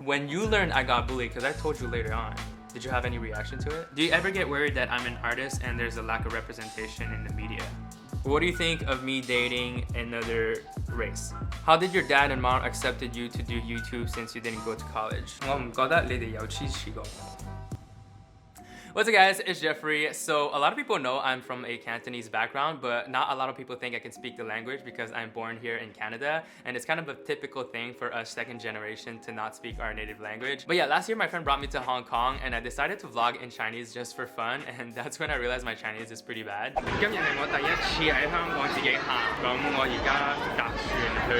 when you learned I got bullied, because I told you later on, did you have any reaction to it? Do you ever get worried that I'm an artist and there's a lack of representation in the media? What do you think of me dating another race? How did your dad and mom accepted you to do YouTube since you didn't go to college? 我唔覺得你哋有支持過我。What's up guys, it's Jeffrey. So a lot of people know I'm from a Cantonese background, but not a lot of people think I can speak the language because I'm born here in Canada, and it's kind of a typical thing for us second generation to not speak our native language. But yeah, last year my friend brought me to Hong Kong and I decided to vlog in Chinese just for fun, and that's when I realized my Chinese is pretty bad. 今日係我第一次喺香港自己行，咁我而家搭船去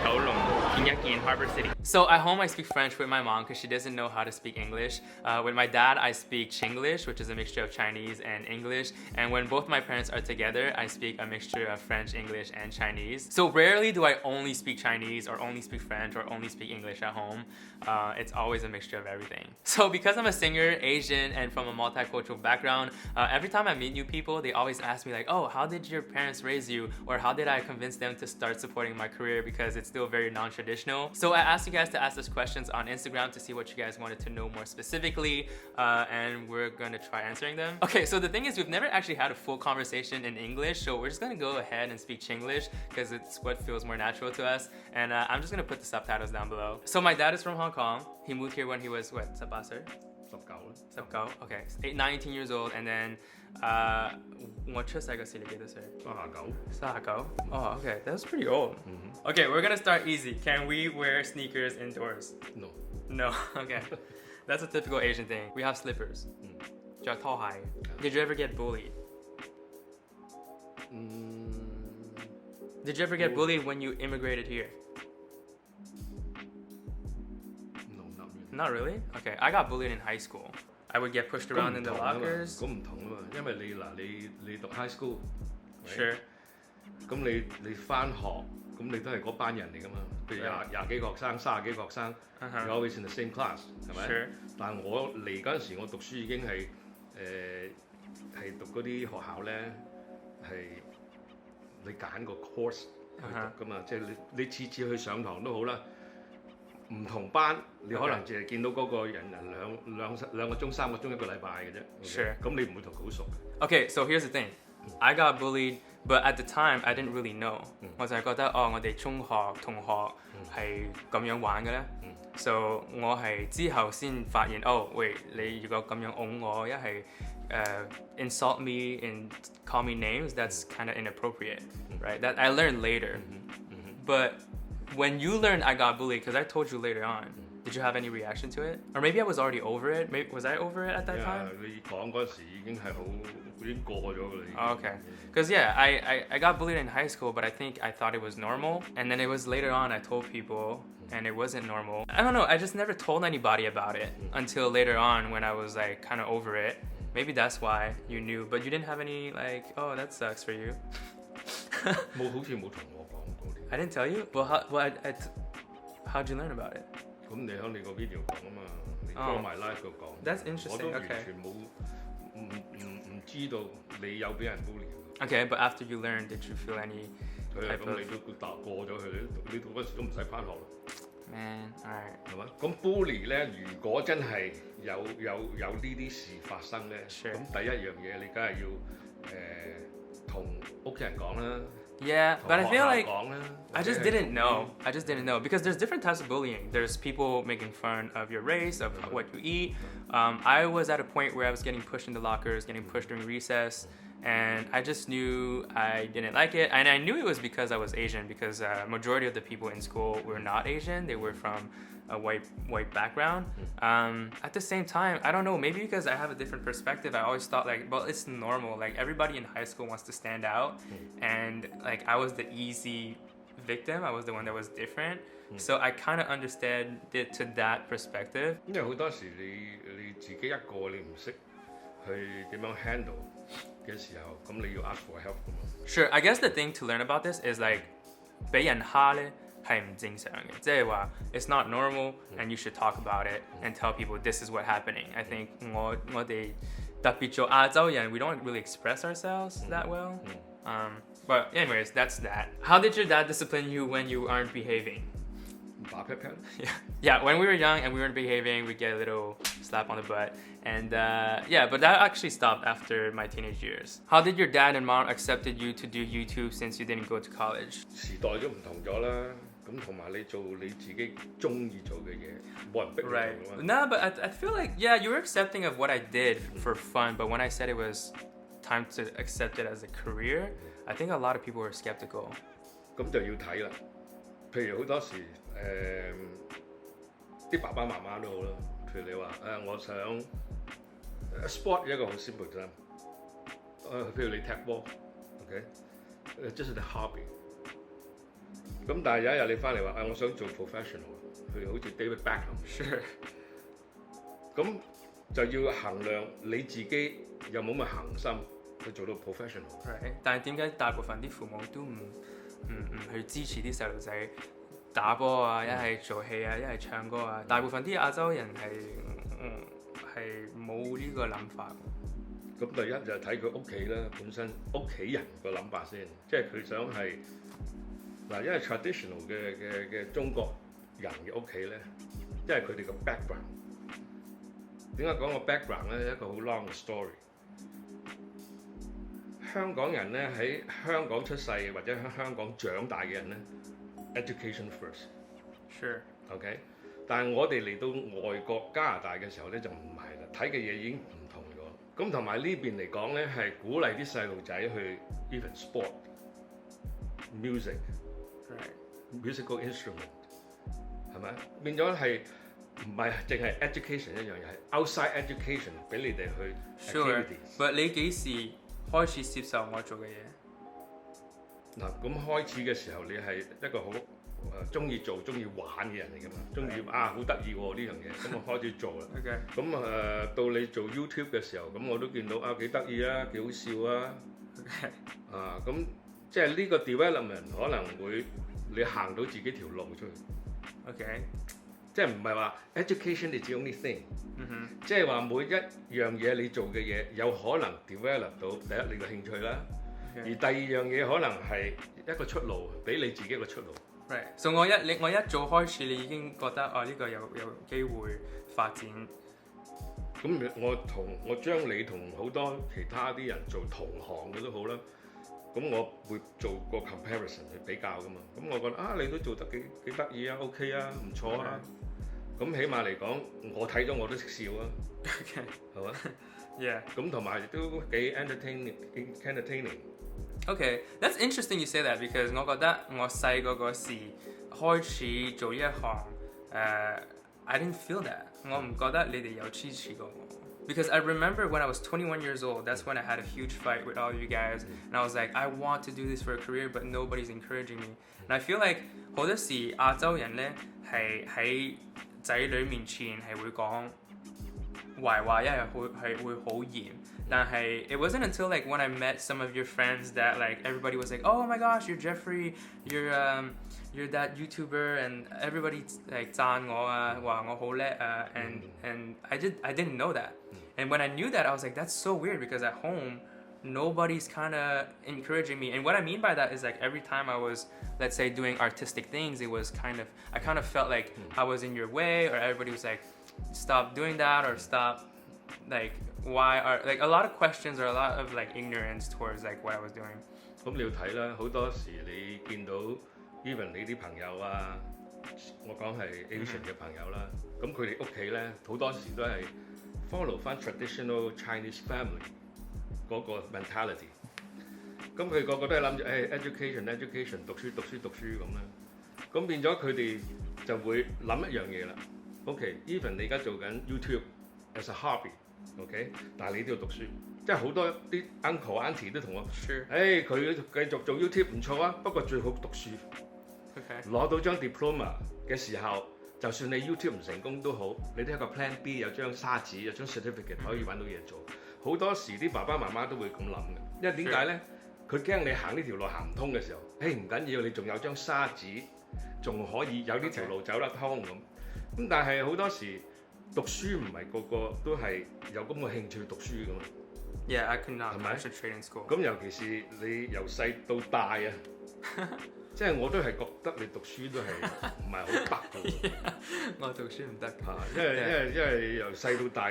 九龍見一見 Harbour City. So at home I speak French with my mom because she doesn't know how to speak English. With my dad I speak Chinglish, which is a mixture of Chinese and English. And when both my parents are together, I speak a mixture of French, English, and Chinese. So rarely do I only speak Chinese or only speak French or only speak English at home. It's always a mixture of everything. So because I'm a singer, Asian, and from a multicultural background, every time I meet new people, they always ask me like, oh, how did your parents raise you? Or how did I convince them to start supporting my career because it's still very non-traditional? So I asked you guys to ask us questions on Instagram to see what you guys wanted to know more specifically, and we're gonna try answering them. Okay, so the thing is we've never actually had a full conversation in English, so we're just gonna go ahead and speak Chinglish because it's what feels more natural to us, and I'm just gonna put the subtitles down below. So my dad is from Hong Kong. He moved here when he was, what, 18 歲? 19. Okay, 19 years old, and then 我出世嗰時你幾多歲? 39. Oh, okay, that's pretty old. Okay, we're gonna start easy. Can we wear sneakers indoors? No, okay. That's a typical Asian thing. We have slippers. 着拖鞋. Did you ever get bullied? Did you ever get bullied when you immigrated here? No, not really. Not really? Okay, I got bullied in high school. I would get pushed around in the lockers. 咁唔同啊嘛，因為你讀 high school， Sure. 咁你返學，咁你都係嗰班人嚟㗎嘛，譬如廿幾個學生、30幾個學生 ，you're always in the same class， 係咪？ Sure. 但我嚟嗰陣時，我讀書已經係係讀嗰啲學校咧，係你揀個 course 去讀㗎嘛，即係你次次去上堂都好啦。唔同班，你可能淨係見到嗰個人兩個鐘、3個鐘一個禮拜嘅啫。Sure. 咁你唔會同佢好熟。Okay, so here's the thing. I got bullied, but at the time I didn't really know. 我就係覺得我哋中學同學係咁樣玩嘅咧。So 我係之後先發現，喂，你如果咁樣㧬我，一係insult me and call me names, that's kind of inappropriate, right? That I learned later. But when you learned I got bullied, because I told you later on, did you have any reaction to it? Or maybe I was already over it? Maybe, was I over it at that time? 你講嗰時已經係好，已經過咗㗎啦。Okay. Because yeah, I got bullied in high school, but I think I thought it was normal. And then it was later on I told people, and it wasn't normal. I don't know, I just never told anybody about it until later on when I was like kind of over it. Maybe that's why you knew, but you didn't have any like, oh, that sucks for you. 冇好似冇同我講過啲。I didn't tell you? Well, how'd you learn about it? 咁你喺你個 video 講啊嘛，你幫埋 live 度講。That's interesting. 我都完 Okay. 全冇唔知道你有俾人 bully。 Okay, but after you learned, did you feel any 咁你都過咗去，你到嗰時都唔使返學啦。Man, alright. 係嘛？咁 bully 咧，如果真係有呢啲事發生咧，咁第一樣嘢你梗係要同屋企人講啦。Yeah, but I feel like 講啦。I just didn't know. I just didn't know because there's different types of bullying. There's people making fun of your race, of what you eat. I was at a point where I was getting pushed in the lockers, getting pushed during recess, and I just knew I didn't like it. And I knew it was because I was Asian, because majority of the people in school were not Asian. They were from a white background. At the same time, I don't know, maybe because I have a different perspective, I always thought like, well, it's normal. Like everybody in high school wants to stand out, and like I was the easy victim. I was the one that was different. So I kind of understand it to that perspective. 因為好多時你自己一個你唔識去點樣 handle 嘅時候，咁你要 ask for help 㗎嘛。Sure, I guess the thing to learn about this is like 俾人蝦咧係唔正常嘅，即係話 it's not normal and you should talk about it and tell people this is what's happening. I think 我哋特別做亞洲人 we don't really express ourselves that well. But anyways, that's that. How did your dad discipline you when you aren't behaving? 打 pat pat。Yeah, when we were young and we weren't behaving, we'd get a little slap on the butt. And yeah, but that actually stopped after my teenage years. How did your dad and mom accepted you to do YouTube since you didn't go to college? 時代都唔同咗啦，咁同埋你做你自己中意做嘅嘢，冇人逼你做 Right. 㗎嘛。 No, but I feel like, yeah, you were accepting of what I did for fun, but when I said it was time to accept it as a career, I think a lot of people were skeptical. 咁就要睇啦。譬如好多時啲爸爸媽媽都好啦。譬如你話我想sport 一個好 simple 啫。譬如你踢波 ，OK，just a hobby。咁但係有一日你翻嚟話我想做 professional， 譬如好似 David Beckham。Sure。咁就要衡量你自己有冇咁嘅恒心去做到 professional。Right. 但係點解大部分啲父母都唔去支持啲細路仔打波啊，一係做戲啊，一係唱歌啊？大部分啲亞洲人係冇呢個諗法。咁第一就睇佢屋企啦，本身屋企人個諗法先，即係佢想係嗱，因為 traditional 嘅中國人嘅屋企咧，因為佢哋個 background。點解講個 background 咧？一個好 long 嘅 story。香港人咧喺香港出世或者喺香港長大嘅人咧 ，education first。Sure。OK。但係我哋嚟到外國加拿大嘅時候咧就唔係啦，睇嘅嘢已經唔同咗。咁同埋呢邊嚟講咧係鼓勵啲細路仔去 even sport、music、musical instrument， 係咪？變咗係唔係淨係 education 一樣嘢，係 outside education 俾你哋去 activities。Sure。But 你幾時開始接受我做嘅嘢？嗱，咁開始嘅時候，你係一個好中意做、中意玩嘅人嚟㗎嘛，中意好得意喎呢樣嘢，咁我開始做啦。Okay。咁到你做 YouTube 嘅時候，咁我都見到幾得意啊，幾好笑啊。Okay。咁即係呢個 development 可能會你行到自己條路出去。Okay。即係唔係話 education is the only thing。即係話每一樣嘢你做嘅嘢有可能 develop 到第一你個興趣啦，而第二樣嘢可能係一個出路，俾你自己一個出路。Right， 所以我一早開始，你已經覺得呢個有機會發展。咁我將你同好多其他啲人做同行嘅都好啦，咁我會做個 comparison 去比較噶嘛。咁我覺得你都做得幾得意啊 ，OK 啊，唔錯啊。咁起碼嚟講，我睇咗我都識笑啊，係嘛 ？Yeah。咁同埋都幾 entertaining。Okay, that's interesting you say that because 我覺得我細個嗰時開始做呢一行，I didn't feel that。我唔覺得你哋有支持過我。Because I remember when I was 21 years old, that's when I had a huge fight with all you guys, and I was like, I want to do this for a career, but nobody's encouraging me. And I feel like 好多時亞洲人咧係喺仔女面前係會講壞話，一係會好嚴。但係 it wasn't until like when I met some of your friends that like everybody was like, oh my gosh, you're Jeffrey, you're that YouTuber, and everybody like 讚我啊，話我好叻啊，and I didn't know that. And when I knew that, I was like, that's so weird because at home, nobody's kind of encouraging me. And what I mean by that is like every time I was, let's say, doing artistic things, I kind of felt like I was in your way, or everybody was like, stop doing that, or stop, like, why are, like, a lot of questions or a lot of like ignorance towards like what I was doing. 咁你要睇啦，好多時你見到 even 你啲朋友啊，我講係 Asian 嘅朋友啦，咁佢哋屋企咧好多時都係 follow 翻 traditional Chinese family 嗰個 mentality。咁佢個個都係諗住education 讀書咁啦。咁變咗佢哋就會諗一樣嘢啦。OK，even 你而家做緊 YouTube as a hobby，OK，但係你都要讀書。即係好多啲 uncle auntie 都同我，佢繼續做 YouTube 唔錯啊，不過最好讀書。攞到張 diploma 嘅時候，就算你 YouTube 唔成功都好，你都有個 plan B， 有張沙紙，有張 certificate 可以揾到嘢做。好多時啲爸爸媽媽都會咁諗嘅，因為點解咧？佢驚你行呢條路行唔通嘅時候，唔緊要，你仲有張沙紙，仲可以有呢條路走得通咁。咁但係好多時讀書唔係個個都係有咁嘅興趣讀書噶嘛。Yeah, I could not. I should trade in school. 咁尤其是你由細到大啊，即係我都係覺得你讀書都係唔係好得嘅。我讀書唔得嘅。因為由細到大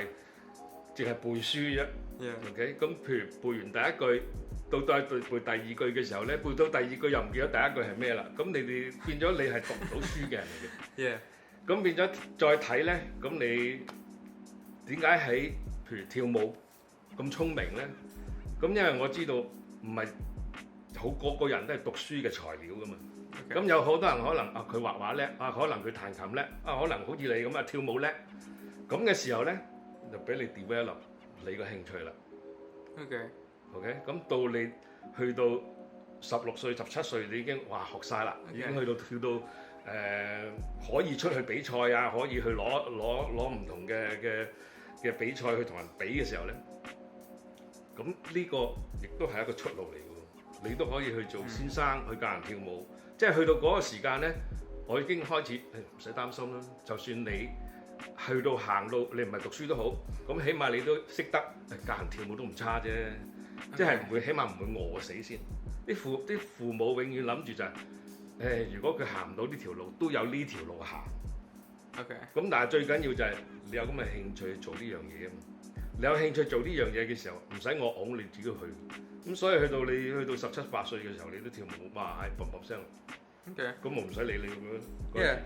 淨係背書啫。OK， 咁譬如背完第一句，到背第二句嘅時候咧，背到第二句又唔記得第一句係咩啦。咁你哋變咗你係讀唔到書嘅人嚟嘅。咁變咗再睇咧，咁你點解喺譬如跳舞咁聰明咧？咁因為我知道唔係好個個人都係讀書嘅材料噶嘛。咁有好多人可能佢畫畫叻，可能佢彈琴叻，可能好似你咁跳舞叻。咁嘅時候咧，就俾你 develop 你個興趣啦。OK， 咁到你去到16歲、17歲，你已經學晒啦，已經去到跳到可以出去比賽啊，可以去攞唔同嘅比賽去同人比嘅時候咧，咁呢個亦都係一個出路嚟嘅。你都可以去做先生，去教人跳舞。即係去到嗰個時間咧，我已經開始唔使擔心啦。就算你去到行到你唔係讀書都好，咁起碼你都識得教人跳舞都唔差啫。即係唔會，起碼唔會餓死先。啲父母永遠諗住就係如果佢行唔到呢條路，都有呢條路行。咁但係最緊要就係你有咁嘅興趣做呢樣嘢啊嘛。你有興趣做呢樣嘢嘅時候，唔使我拱你自己去。咁所以你去到17、18歲嘅時候，你都跳舞，哇係嘭嘭聲。咁我唔使理你咁樣。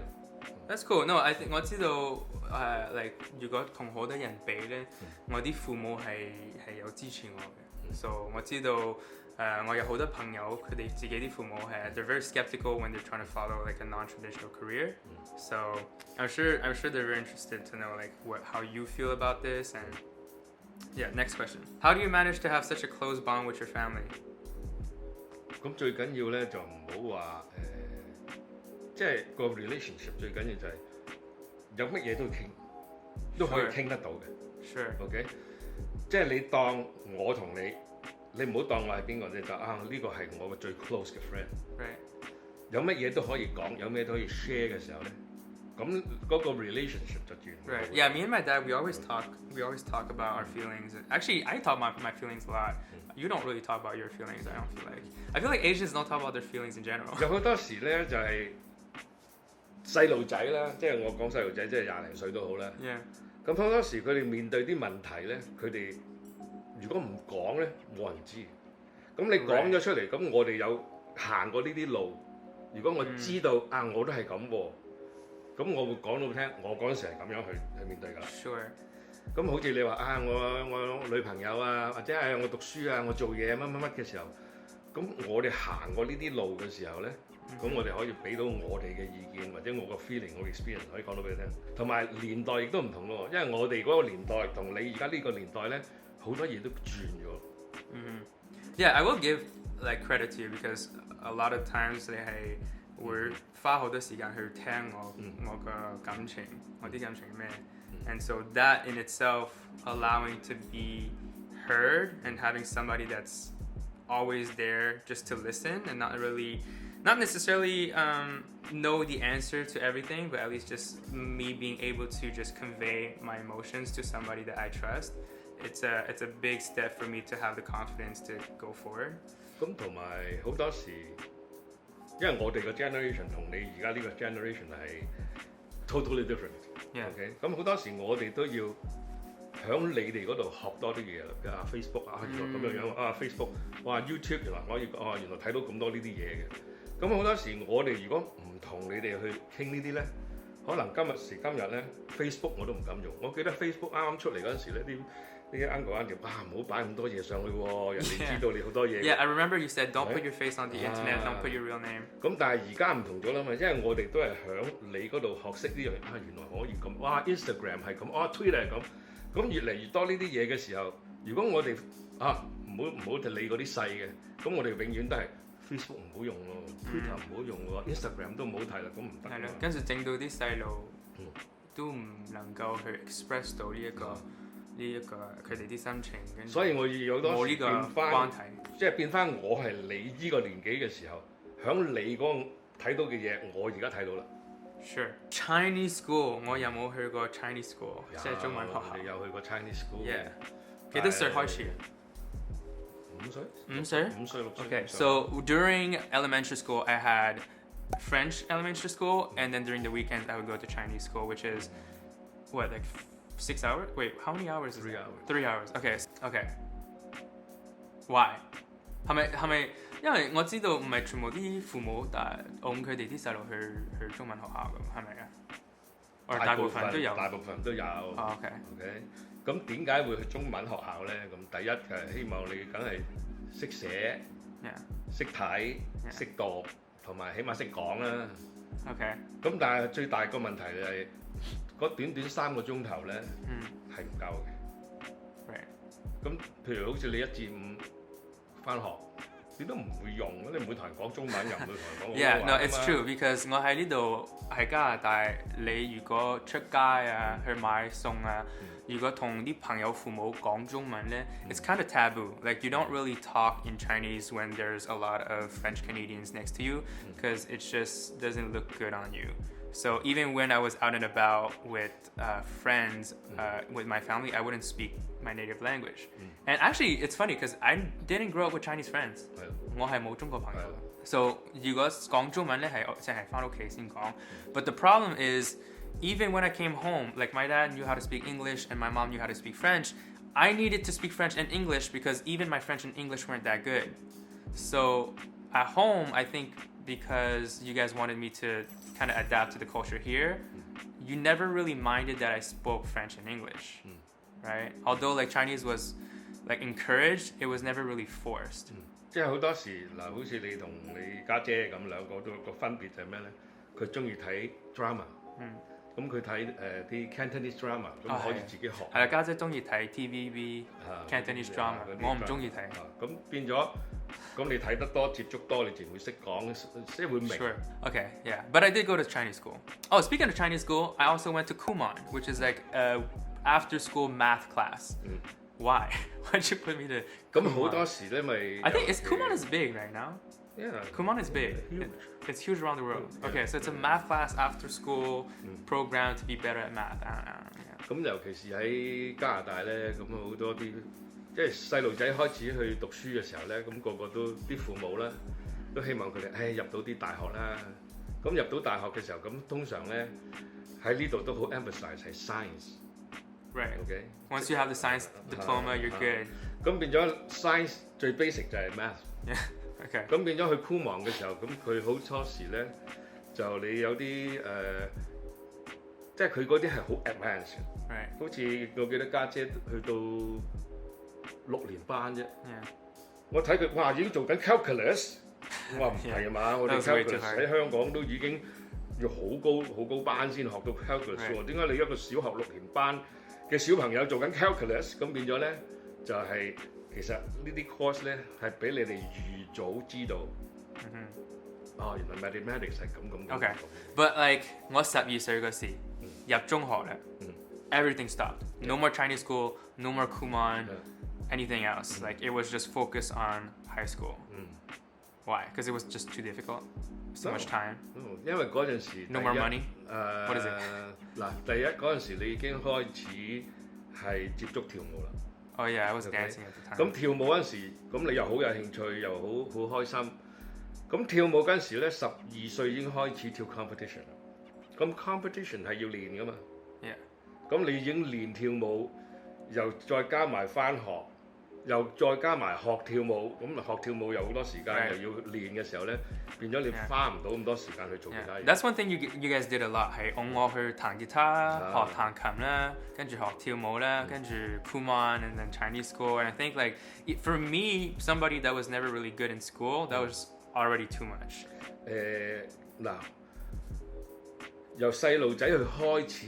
That's cool. No, I think 我知道like 如果同好多人比咧，我啲父母係有支持我嘅。So 我知道我有好多朋友，佢哋自己啲父母係 they're very skeptical when they're trying to follow like a non-traditional career. So I'm sure they're very interested to know like how you feel about this and yeah. Next question. How do you manage to have such a close bond with your family? 咁最緊要咧就唔好話即係個 relationship 最緊要就係有乜嘢都傾，都可以傾得到嘅。OK， 即係你當我同你唔好當我係邊個啫，就呢個係我嘅最 close 嘅 friend。有乜嘢都可以講，有咩都可以 share 嘅時候咧，咁嗰個 relationship 就轉。Yeah, me and my dad, we always talk about our feelings. Actually, I talk about my feelings a lot. You don't really talk about your feelings. I feel like Asians don't talk about their feelings in general. 有好多時咧就係細路仔啦，即係我講細路仔，即係20零歲都好啦。咁好多時佢哋面對啲問題咧，佢哋如果唔講咧，冇人知。咁你講咗出嚟，咁我哋有行過呢啲路。如果我知道我都係咁喎，咁我會講到聽，我嗰陣時係咁樣去面對㗎啦。咁好似你話我女朋友啊，或者係我讀書啊，我做嘢乜嘅時候，咁我哋行過呢啲路嘅時候咧，咁我哋可以俾到我哋嘅意見，或者我個 feeling、我 experience 可以講到俾你聽。同埋年代亦都唔同喎，因為我哋嗰個年代同你而家呢個年代咧，好多嘢都轉咗。Yeah, I will give like credit to you because a lot of times 你係會花好多時間去聽我嘅感情，我啲感情咩。And so that in itself, allowing to be heard and having somebody that's always there just to listen and not necessarily know the answer to everything, but at least just me being able to just convey my emotions to somebody that I trust. It's a big step for me to have the confidence to go forward. 咁同埋好多時，因為我哋個 generation 同你而家呢個 generation 係 totally different。OK， 咁好多時我哋都要響你哋嗰度學多啲嘢啦，譬如Facebook 原來咁樣Facebook， 哇 YouTube 原來可以原來睇到咁多呢啲嘢嘅。咁好多時我哋如果唔同你哋去傾呢啲咧，可能今日咧 Facebook 我都唔敢用。我記得 Facebook 啱啱出嚟嗰陣時咧，啲 uncle auntie 唔好擺咁多嘢上去喎，人哋知道你好多嘢。Yeah, I remember you said don't put your face on the internet, don't put your real name. 咁但係而家唔同咗啦嘛，因為我哋都係響你嗰度學識呢樣嘢，原來可以咁，哇 Instagram 係咁，Twitter 係咁，咁越嚟越多呢啲嘢嘅時候，如果我哋唔好理嗰啲細嘅，咁我哋永遠都係 Facebook 唔好用咯 ，Twitter 唔好用喎 ，Instagram 都唔好睇啦，咁唔得。係咯，跟住整到啲細路都唔能夠去 express 到呢一個佢哋啲心情，跟住所以我有多時變翻，即係變翻我係你呢個年紀嘅時候，響你嗰睇到嘅嘢，我而家睇到啦。Sure. Chinese school， 我有冇去過 Chinese school？ 即係中文學校。你有去過 Chinese school？ Yeah。幾多歲開始？ 5歲6歲。 ，6歲。 Okay, so during elementary school, I had French elementary school, and then during the weekends, I would go to Chinese school, which is what, like 6 hours? Wait, how many hours is 3 it? hours. 3 hours. Okay, okay. Why? 係咪？因為我知道唔係全部啲父母帶佢哋啲細路去中文學校咁，係咪啊？或者大部分都有。大部分都有。OK。咁點解會去中文學校咧？咁第一希望你梗係識寫、識睇、識讀，同埋起碼識講啦。OK。咁但係最大個問題係嗰短短3個鐘頭咧係唔夠嘅。咁譬如好似你1至5翻學，你都唔會用，你唔會同人講中文，又唔會同人講廣東話。Yeah, no, it's true because 我喺呢度喺加拿大，你如果出街啊，去買餸啊，如果同啲朋友父母講中文咧，it's kind of taboo. Like you don't really talk in Chinese when there's a lot of French Canadians next to you because it just doesn't look good on you. So even when I was out and about with friends, with my family, I wouldn't speak my native language. And actually, it's funny because I didn't grow up with Chinese friends. 我係冇中國朋友。So 如果講中文咧係淨係返屋企先講。But the problem is, even when I came home, like my dad knew how to speak English and my mom knew how to speak French, I needed to speak French and English because even my French and English weren't that good. So at home, I think because you guys wanted me to kind of adapt to the culture here, you never really minded that I spoke French and English, right? Although like Chinese was like encouraged, it was never really forced. 即係好多時嗱，好似你同你家姐咁兩個都個分別就係咩咧？佢中意睇 drama，咁佢睇啲 Cantonese drama， 咁可以自己學。係啦，家姐中意睇 TVB Cantonese drama， 我唔中意睇。咁變咗，咁你睇得多、接觸多，你自然會識講，即係會明。Sure. Okay. Yeah. But I did go to Chinese school. Oh, speaking of Chinese school, I also went to Kumon, which is like a after-school math class. Why? Why'd you put me to? 咁好多時咧咪 I think Kumon is big right now. Yeah. Kumon is big. It's huge around the world. Okay, so it's a math class after school program to be better at math. I don't know. 咁尤其是喺加拿大咧，咁好多啲即係細路仔開始去讀書嘅時候咧，咁個個都啲父母啦，都希望佢哋入到啲大學啦。咁入到大學嘅時候，咁通常咧喺呢度都好 emphasize 係 science。Right. Okay. Once you have the science diploma, you're good. 咁變咗 science 最 basic 就係 math。Yeah. Okay. 咁變咗去酷網嘅時候，咁佢好初時咧就你有啲即係佢嗰啲係好 advanced 嘅。Right. 好似我記得家姐去到6年班啫。Yeah. 我睇佢哇已經做緊 calculus， 我話唔係啊嘛，我哋 calculus 喺香港都已經要好高班先學到 calculus 喎。點解你一個小學6年班嘅小朋友做緊 calculus， 咁變咗咧就係、其實呢啲 course 咧係俾你哋預早知道。哦，原來 mathematics 係咁。Okay. But like 我12歲嗰時入中學咧，everything stopped. No more Chinese school, no more Kumon, anything else. Like it was just focused on high school. Why? Because it was just too difficult. So much time. 因為嗰陣時 No more money. What is it? 嗱，第一嗰陣時你已經開始係接觸跳舞啦。Oh yeah, I was dancing at the time. 咁跳舞嗰陣時，咁你又好有興趣，又好開心。咁跳舞嗰陣時咧，12歲已經開始跳 competition 啦。咁 competition 係要練噶嘛。Yeah. 咁你已經練跳舞，又再加埋返學，又再加埋學跳舞。咁學跳舞有好多時間，又要練嘅時候咧，變咗你花唔到咁多時間去做其他嘢。That's one thing you guys did a lot 係我去彈吉他、學彈琴啦，跟住學跳舞啦，跟住 Kumon and then Chinese school. And I think like for me, somebody that was never really good in school, that was already too much. 嗱，由細路仔去開始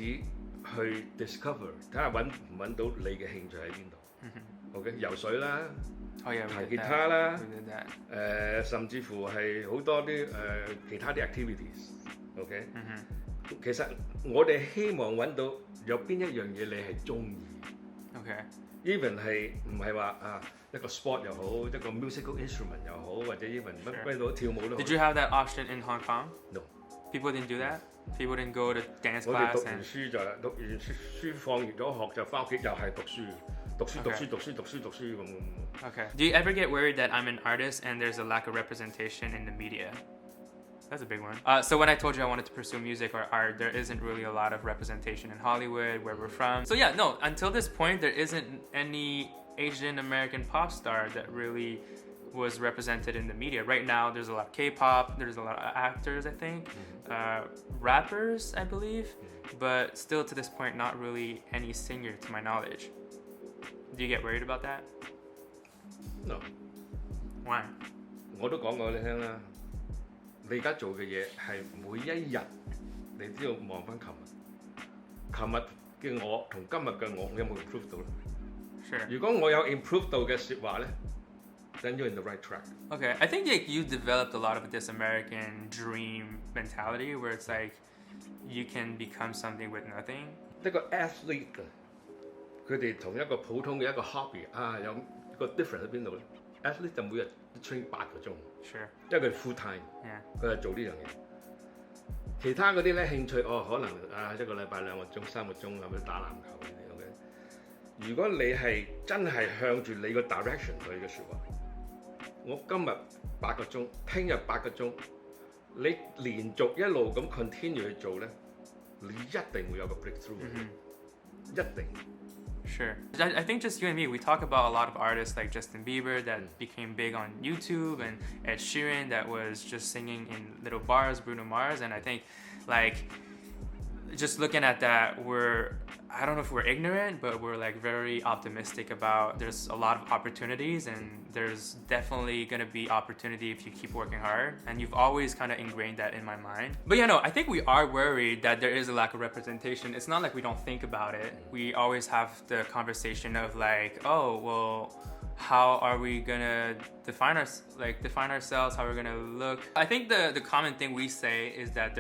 去 discover， 睇下揾唔揾到你嘅興趣喺邊度。OK， 游水啦，彈吉他啦，甚至乎係好多啲其他啲 activities。OK，其實我哋希望揾到有邊一樣嘢你係中意。OK，even 係唔係話一個 sport 又好，一個 musical instrument 又好，或者 even 乜到跳舞都好。Did you have that option in Hong Kong? No. People didn't do that. People didn't go to dance class. 我哋讀完書就讀完書放完咗學就翻屋企又係讀書。讀書 Okay. 咁。Okay. Do you ever get worried that I'm an artist and there's a lack of representation in the media? That's a big one. So when I told you I wanted to pursue music or art, there isn't really a lot of representation in Hollywood, where we're from. So yeah, no, until this point, there isn't any Asian American pop star that really was represented in the media. Right now, there's a lot of K-pop, there's a lot of actors, I think, rappers, I believe, but still to this point, not really any singer to my knowledge. Do you get worried about that? No， Why? 我都講過你聽啦。你而家做嘅嘢係每一日你都要望翻琴日嘅我同今日嘅我有冇 improve 到咧？ Sure. 如果我有 improve 到嘅説話咧，then you're in the right track。 Okay, I think like you developed a lot of this American dream mentality where it's like you can become something with nothing. 一個 athlete 佢哋同一個普通嘅一個 hobby 有個 difference 喺邊度咧 ？athlete 就每日 train 8個鐘， Sure. 因為佢 full time， Yeah. 佢係做呢樣嘢。其他嗰啲咧興趣，可能一個禮拜2個鐘、3個鐘咁樣打籃球嘅。OK， 如果你係真係向住你個 direction 去嘅説話，我今日8個鐘，聽日8個鐘，你連續一路咁 continue 去做咧，你一定會有個 breakthrough， 一定。Sure. I think just you and me, we talk about a lot of artists like Justin Bieber that became big on YouTube, and Ed Sheeran that was just singing in little bars, Bruno Mars, and I think like just looking at that, I don't know if we're ignorant, but we're like very optimistic about there's a lot of opportunities, and there's definitely going to be opportunity if you keep working hard, and you've always kind of ingrained that in my mind. But yeah, no, I think we are worried that there is a lack of representation. It's not like we don't think about it. We always have the conversation of like, oh, well, how are we gonna define ourselves, how we're gonna look. I think the common thing we say is that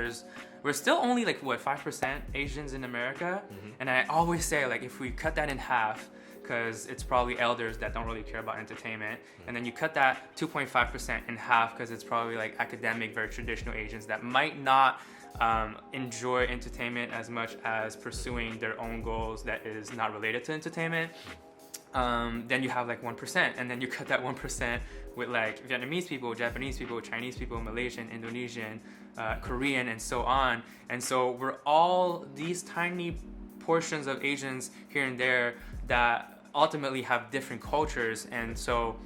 we're still only like 5% Asians in America, and I always say like if we cut that in half, because it's probably elders that don't really care about entertainment, and then you cut that 2.5% in half because it's probably like academic, very traditional Asians that might not enjoy entertainment as much as pursuing their own goals that is not related to entertainment. Then you have like 1%, and then you cut that 1% with like Vietnamese people, Japanese people, Chinese people, Malaysian, Indonesian, Korean, and so on. And so we're all these tiny portions of Asians here and there that ultimately have different cultures. And so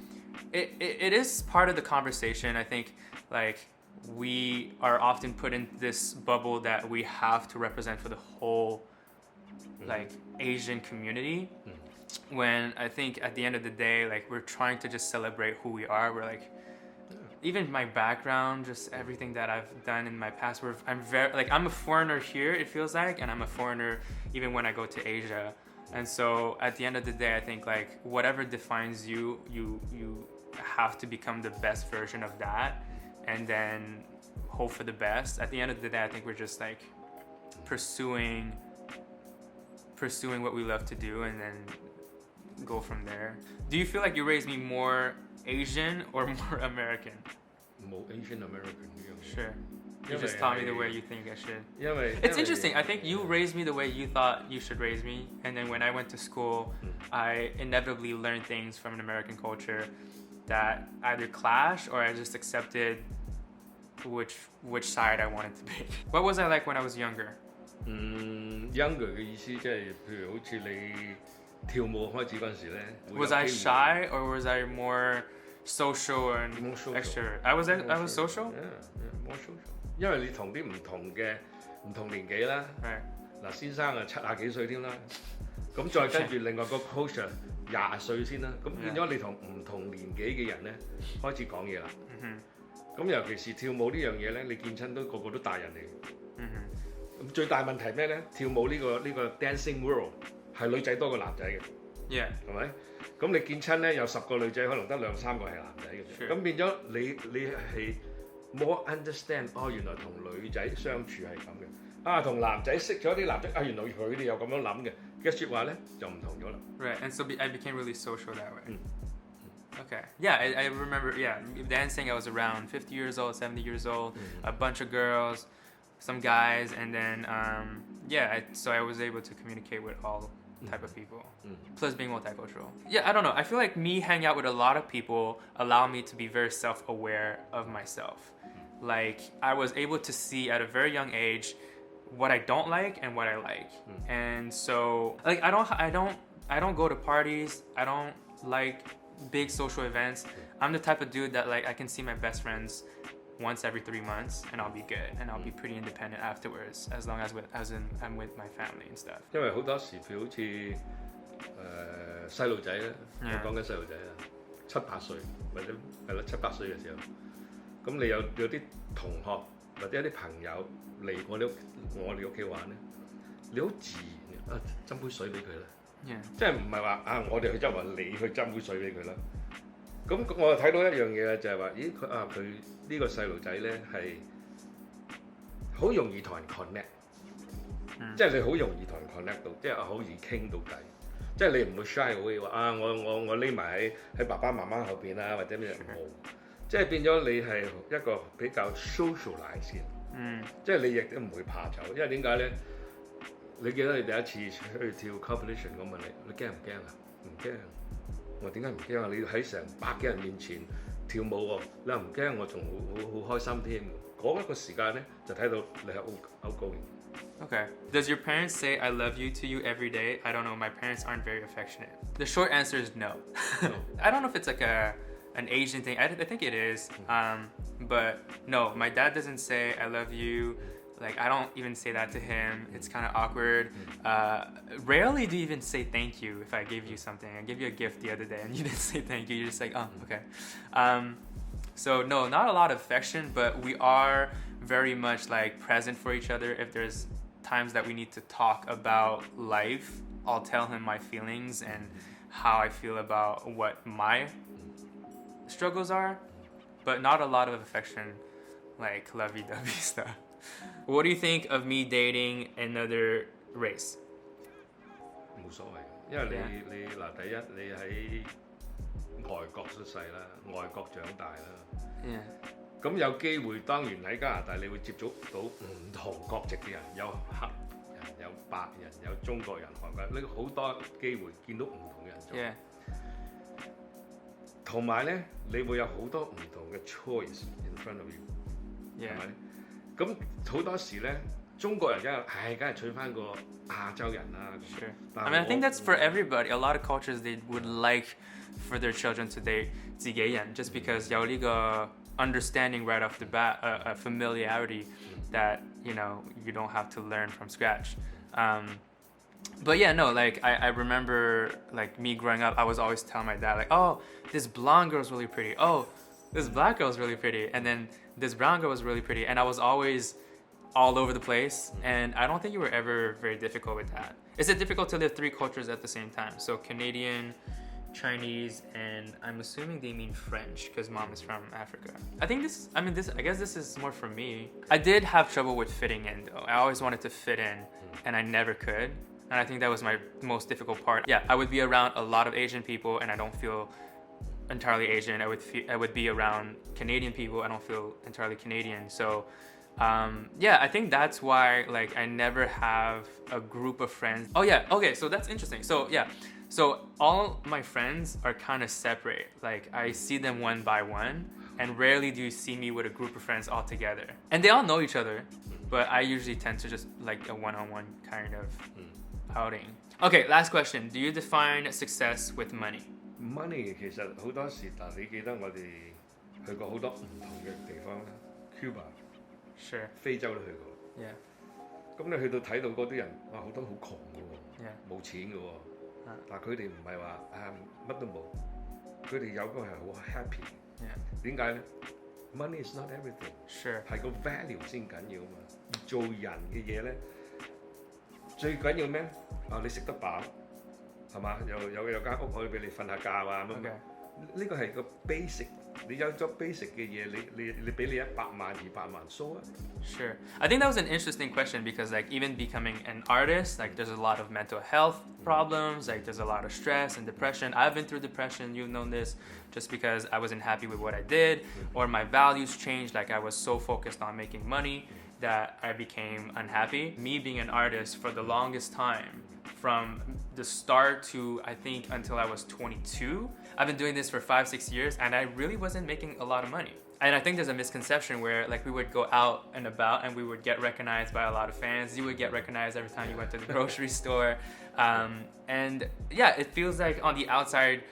it is part of the conversation. I think like we are often put in this bubble that we have to represent for the whole like Asian community. When I think at the end of the day, like we're trying to just celebrate who we are. We're like, even my background, just everything that I've done in my past, I'm a foreigner here, it feels like, and I'm a foreigner even when I go to Asia. And so at the end of the day, I think like whatever defines you, you have to become the best version of that, and then hope for the best. At the end of the day, I think we're just like pursuing what we love to do, and then go from there. Do you feel like you raised me more Asian or more American? More Asian American 呢樣嘢。 Sure. You just taught me the way you think I should. 因為 It's interesting. I think you raised me the way you thought you should raise me, and then when I went to school, I inevitably learned things from an American culture that either clash or I just accepted which side I wanted to be. What was I like when I was younger? younger 嘅意思即係譬如好似你跳舞開始嗰陣時咧。Was I shy or was I more social and More social. extrovert? I was social? Yeah, more social. 因為你同啲唔同年紀啦。Right. 嗱，先生啊70幾歲添啦，咁再跟住另外個 coach 20歲先啦，咁變咗你同唔同年紀嘅人咧開始講嘢啦。咁尤其是跳舞呢樣嘢咧，你見親都個個都大人嚟。咁最大問題咩咧？跳舞呢個 dancing world 係女仔多過男仔嘅。Yeah. 係咪？咁你見親咧有10個女仔，可能得2-3個係男仔嘅啫。咁變咗你係 more understand 原來同女仔相處係咁嘅。同男仔識咗啲男仔原來佢哋又咁樣諗嘅説話咧就唔同咗啦。Right, and so I became really social that way. Okay. Yeah, I remember, dancing, I was around 50 years old, 70 years old, a bunch of girls, some guys, and then, so I was able to communicate with all type of people. Plus being multicultural. Yeah, I don't know. I feel like me hanging out with a lot of people allow me to be very self-aware of myself. Like I was able to see at a very young age what I don't like and what I like. And so like I don't go to parties. I don't like big social events. I'm the type of dude that like I can see my best friends once every 3 months and I'll be good and I'll be pretty independent afterwards as long as I'm with my family and stuff. 因為好多時譬如好似細路仔咧，我講緊細路仔啊，7、8歲或者係咯7、8歲嘅時候，咁你有啲同學或者有啲朋友嚟我哋屋企玩咧，你好自然嘅斟杯水俾佢啦，即係唔係話我哋去斟話你去斟杯水俾佢啦。咁我就睇到一樣嘢就係話，咦佢呢個細路仔咧係好容易同人 connect，即係你好容易同人 connect 到，即係好易傾到偈，即係你唔會 shy away 話我匿埋喺爸爸媽媽後邊啊或者咩冇，即係變咗你係一個比較 socialize 嘅，即係你亦都唔會怕醜，因為點解咧？你記得你第一次去跳 competition 咁問你驚唔驚啊？唔驚。我點解唔驚啊？你喺成百幾人面前跳舞喎，你又唔驚，我仲好開心添。嗰一個時間咧，就睇到你係 outgoing。 Okay. Does your parents say I love you to you every day? I don't know. My parents aren't very affectionate. The short answer is no. I don't know if it's like an Asian thing. I think it is. But no, my dad doesn't say I love you. Like I don't even say that to him. It's kind of awkward. Rarely do you even say thank you if I give you something. I gave you a gift the other day and you didn't say thank you. You're just like, oh, okay. So no, not a lot of affection, but we are very much like present for each other. If there's times that we need to talk about life, I'll tell him my feelings and how I feel about what my struggles are, but not a lot of affection, like lovey-dovey stuff. What do you think of me dating another race? 冇所謂，因為你嗱第一你喺外國出世啦，外國長大啦，咁有機會當然喺加拿大你會接觸到唔同國籍嘅人，有黑人、有白人、有中國人、韓國人，你好多機會見到唔同嘅人做。同埋咧，你會有好多唔同嘅 choice in front of you， 係咪？咁好多時咧，中國人梗係娶翻個亞洲人啦。Sure. I mean, I think that's for everybody. A lot of cultures they would like for their children to date 自己人 just because 有呢個 understanding right off the bat, a familiarity that you don't have to learn from scratch. But yeah, no, like I remember like me growing up, I was always telling my dad like, oh, this blonde girl's really pretty. Oh, this black girl's really pretty. And then this brown girl was really pretty. And I was always all over the place. And I don't think you were ever very difficult with that. Is it difficult to live 3 cultures at the same time? So Canadian, Chinese, and I'm assuming they mean French because mom is from Africa. I guess this is more for me. I did have trouble with fitting in though. I always wanted to fit in and I never could. And I think that was my most difficult part. Yeah, I would be around a lot of Asian people and I don't feel entirely Asian. I would be around Canadian people. I don't feel entirely Canadian. So yeah, I think that's why like I never have a group of friends. Oh yeah, okay, so that's interesting. So yeah, so all my friends are kind of separate. Like I see them one by one and rarely do you see me with a group of friends all together. And they all know each other, but I usually tend to just like a one-on-one kind of outing. Okay, last question. Do you define success with money?Money 其實好多時，但你記得我哋去過好多唔同嘅地方啦 ，Cuba、非洲都去過。咁你去到睇到嗰啲人，哇，好多好窮嘅喎，冇錢嘅喎，但係佢哋唔係話乜都冇，佢哋有個係好 happy。點解咧 ？Money is not everything， 係個 value 先緊要啊嘛。做人嘅嘢咧，最緊要咩？你食得飽。係嘛？有間屋可以俾你瞓下覺啊咁樣。呢個係個 basic。你有咗 basic 嘅嘢，你俾你100萬、200萬 so what? Sure. I think that was an interesting question because like even becoming an artist, like there's a lot of mental health problems, like there's a lot of stress and depression. I've been through depression, you've known this, just because I wasn't happy with what I did or my values changed, like I was so focused on making money that I became unhappy. Me being an artist for the longest time, from the start to I think until I was 22, I've been doing this for 5-6 years and I really wasn't making a lot of money. And I think there's a misconception where like we would go out and about and we would get recognized by a lot of fans. You would get recognized every time you went to the grocery store. And yeah, it feels like on the outside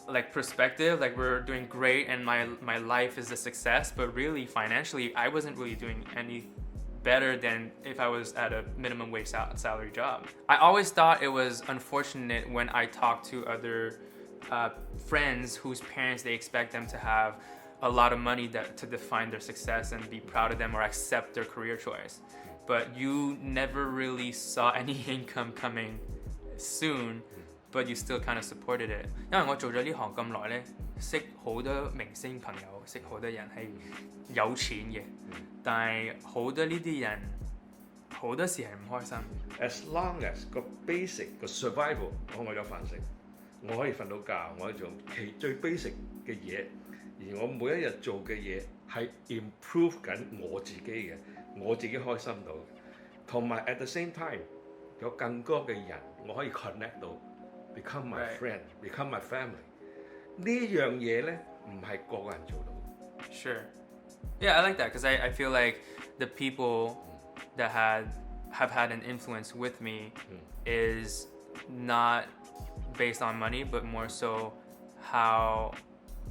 like perspective, like we're doing great and my life is a success, but really financially I wasn't really doing any better than if I was at a minimum wage salary job. I always thought it was unfortunate when I talked to other friends whose parents, they expect them to have a lot of money to define their success and be proud of them or accept their career choice. But you never really saw any income coming soon, but you still kind of supported it. 因為我做咗呢行咁耐咧，識好多明星朋友，識好多人係有錢嘅，但係好多呢啲人好多時係唔開心。As long as 個 basic 個 survival， 我有飯食，我可以瞓到覺，我可以做最 basic 嘅嘢，而我每一日做嘅嘢係 improve 緊我自己嘅，我自己開心到，同埋 at the same time 有更多嘅人我可以 connect 到。Become my friend, become my family. 呢樣嘢咧，唔係個個人做到。Sure. Yeah, I like that because I feel like the people that have had an influence with me is not based on money, but more so how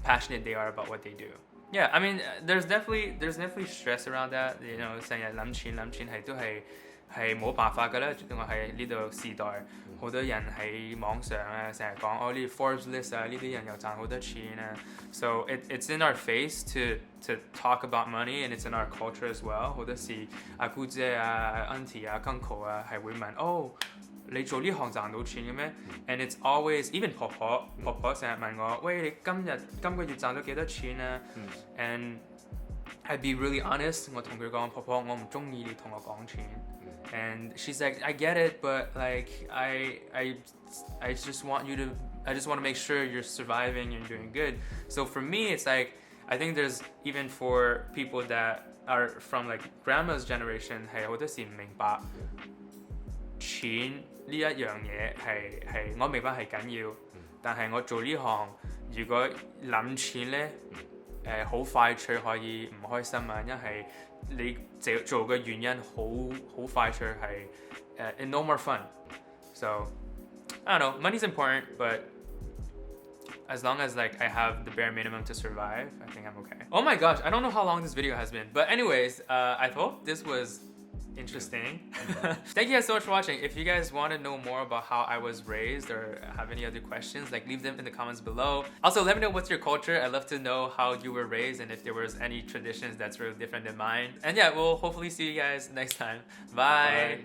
passionate they are about what they do. Yeah, I mean, there's definitely stress around that. You know, 成日諗錢係都係冇辦法㗎啦，我喺呢度時代，好多人喺網上啊，成日講呢啲 Forbes list 啊，呢啲人又賺好多錢啊。So it's in our face to talk about money and it's in our culture as well。好多時阿姑姐啊、auntie 啊、uncle 啊係會問你做呢行賺到錢嘅咩 ？And it's always even 婆婆成日問我，喂，你今個月賺咗幾多錢啊？And I'd be really honest， 我同佢講，婆婆，我唔中意你同我講錢。And she's like, I get it, but like I just want to make sure you're surviving and doing good. So for me, it's like I think there's even for people that are from like grandma's generation 係好多時唔明白錢呢一樣嘢係我明白係緊要，但係我做呢行如果諗錢咧好快脆可以唔開心啊，因為你做嘅原因好快脆係no more fun. So I don't know, money's important, but as long as like I have the bare minimum to survive, I think I'm okay. Oh my gosh, I don't know how long this video has been, but anyways, I hope this was interesting. Thank you guys so much for watching. If you guys want to know more about how I was raised or have any other questions, like leave them in the comments below. Also, let me know what's your culture. I'd love to know how you were raised and if there was any traditions that's really different than mine. And yeah, we'll hopefully see you guys next time. Bye.